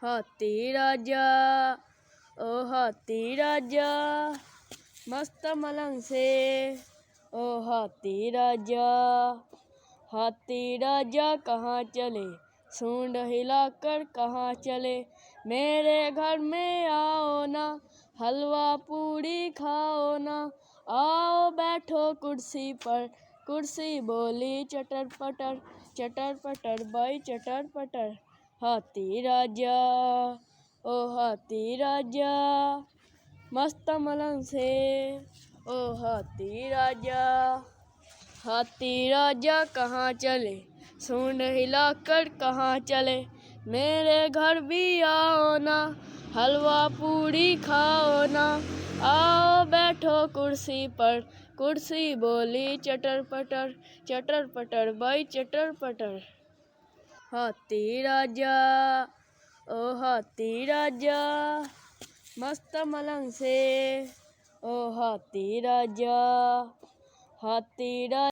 हाथी राजा ओ हाथी राजा मस्त मलंग से ओ हाथी राजा। हाथी राजा कहाँ चले सूंड हिलाकर कहाँ चले, मेरे घर में आओ ना हलवा पूड़ी खाओ ना। आओ बैठो कुर्सी पर, कुर्सी बोली चटर पटर बाई चटर पटर। हाथी राजा ओ हाथी राजा मस्त मलंग से ओ हाथी राजा। हाथी राजा कहाँ चले सूंड हिलाकर कहाँ चले, मेरे घर भी आओ ना हलवा पूड़ी खाओ ना। आओ बैठो कुर्सी पर, कुर्सी बोली चटर पटर बाई चटर पटर। हाथी राजा ओ हाथी राजा मस्त मलंग से ओ हाथी राजा। हाथी राजा